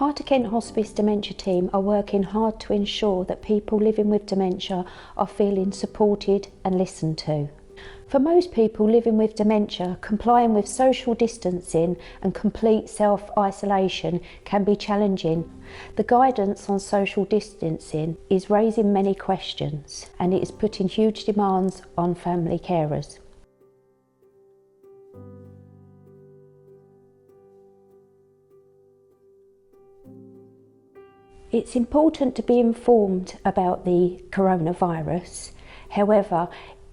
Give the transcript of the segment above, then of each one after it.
Kent Hospice Dementia Team are working hard to ensure that people living with dementia are feeling supported and listened to. For most people living with dementia, complying with social distancing and complete self-isolation can be challenging. The guidance on social distancing is raising many questions, and it is putting huge demands on family carers. It's important to be informed about the coronavirus. However,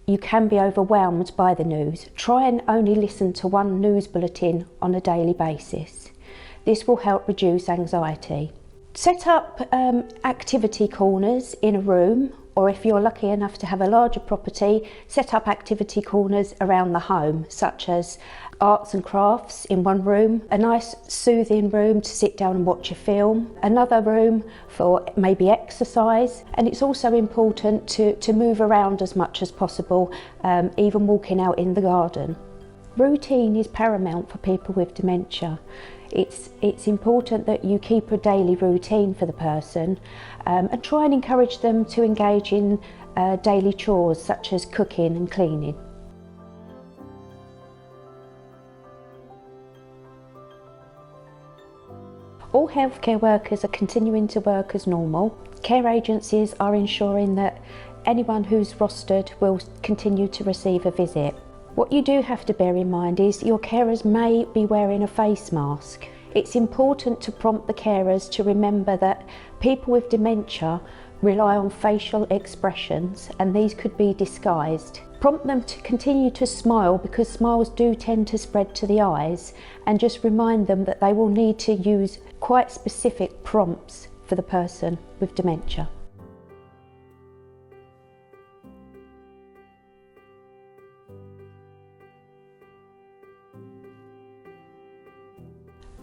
you can be overwhelmed by the news. Try and only listen to one news bulletin on a daily basis. This will help reduce anxiety. Set up activity corners in a room, or if you're lucky enough to have a larger property, set up activity corners around the home, such as arts and crafts in one room, a nice soothing room to sit down and watch a film, another room for maybe exercise. And it's also important to move around as much as possible, even walking out in the garden. Routine is paramount for people with dementia. It's important that you keep a daily routine for the person, and try and encourage them to engage in daily chores such as cooking and cleaning. All healthcare workers are continuing to work as normal. Care agencies are ensuring that anyone who's rostered will continue to receive a visit. What you do have to bear in mind is your carers may be wearing a face mask. It's important to prompt the carers to remember that people with dementia rely on facial expressions, and these could be disguised. Prompt them to continue to smile, because smiles do tend to spread to the eyes, and just remind them that they will need to use quite specific prompts for the person with dementia.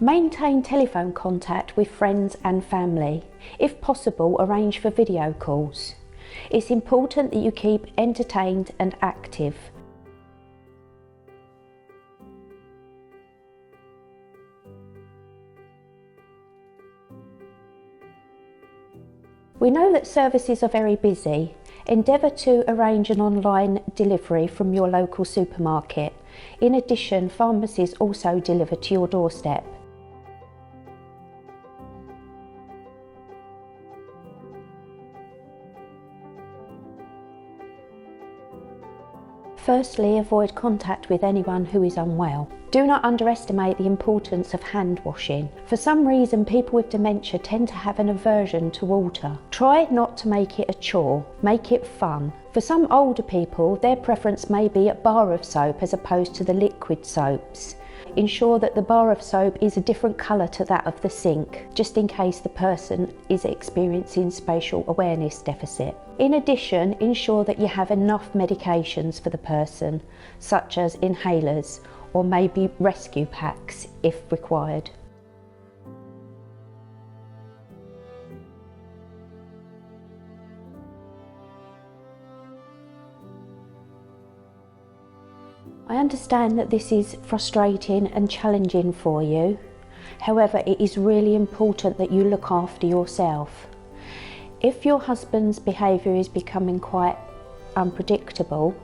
Maintain telephone contact with friends and family. If possible, arrange for video calls. It's important that you keep entertained and active. We know that services are very busy. Endeavour to arrange an online delivery from your local supermarket. In addition, pharmacies also deliver to your doorstep. Firstly, avoid contact with anyone who is unwell. Do not underestimate the importance of hand washing. For some reason, people with dementia tend to have an aversion to water. Try not to make it a chore, make it fun. For some older people, their preference may be a bar of soap as opposed to the liquid soaps. Ensure that the bar of soap is a different colour to that of the sink, just in case the person is experiencing spatial awareness deficit. In addition, ensure that you have enough medications for the person, such as inhalers or maybe rescue packs if required. I understand that this is frustrating and challenging for you. However, it is really important that you look after yourself. If your husband's behaviour is becoming quite unpredictable,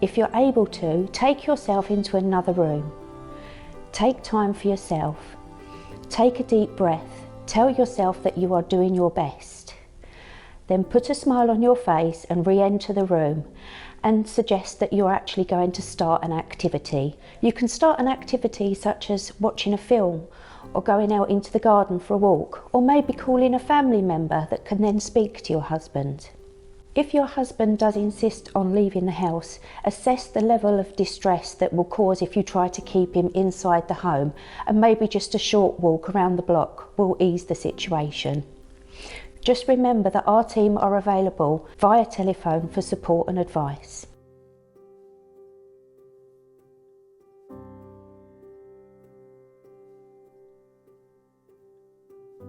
if you're able to, take yourself into another room. Take time for yourself. Take a deep breath. Tell yourself that you are doing your best. Then put a smile on your face and re-enter the room, and suggest that you're actually going to start an activity. You can start an activity such as watching a film, or going out into the garden for a walk, or maybe calling a family member that can then speak to your husband. If your husband does insist on leaving the house, assess the level of distress that will cause if you try to keep him inside the home, and maybe just a short walk around the block will ease the situation. Just remember that our team are available via telephone for support and advice.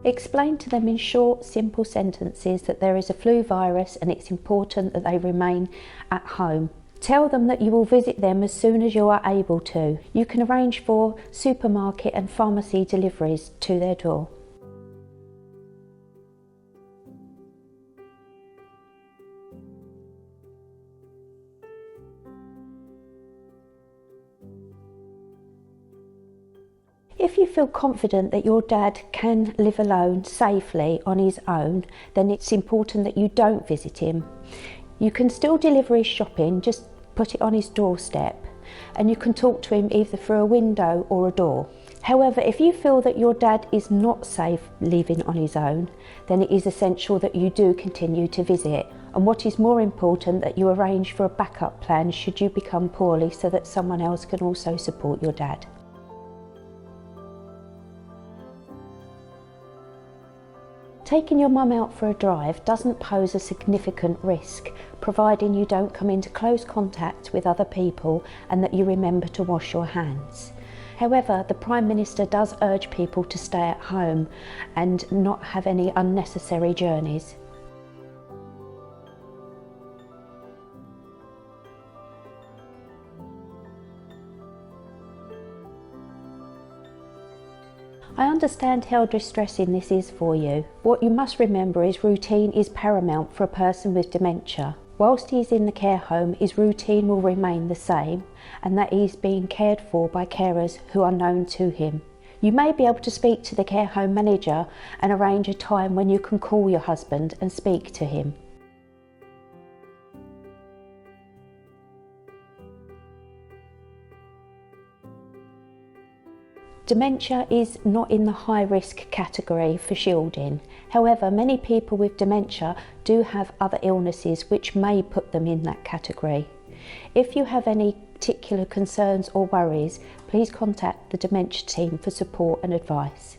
Explain to them in short, simple sentences that there is a flu virus and it's important that they remain at home. Tell them that you will visit them as soon as you are able to. You can arrange for supermarket and pharmacy deliveries to their door. If you feel confident that your dad can live alone safely on his own, then it's important that you don't visit him. You can still deliver his shopping, just put it on his doorstep, and you can talk to him either through a window or a door. However, if you feel that your dad is not safe living on his own, then it is essential that you do continue to visit. And what is more important, that you arrange for a backup plan should you become poorly, so that someone else can also support your dad. Taking your mum out for a drive doesn't pose a significant risk, providing you don't come into close contact with other people and that you remember to wash your hands. However, the Prime Minister does urge people to stay at home and not have any unnecessary journeys. I understand how distressing this is for you. What you must remember is routine is paramount for a person with dementia. Whilst he is in the care home, his routine will remain the same, and that he is being cared for by carers who are known to him. You may be able to speak to the care home manager and arrange a time when you can call your husband and speak to him. Dementia is not in the high risk category for shielding. However, many people with dementia do have other illnesses which may put them in that category. If you have any particular concerns or worries, please contact the Dementia Team for support and advice.